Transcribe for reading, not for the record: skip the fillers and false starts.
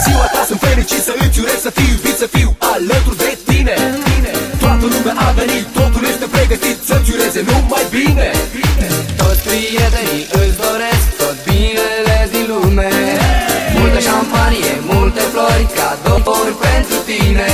ziua ta sunt fericit să îți urez să fii iubit, să fiu alături de tine. Toată lumea a venit, totul este pregătit să-ți ureze numai bine. Toți prietenii îți doresc tot binele din lume. Multă șampanie, multe flori, cadouri pentru tine.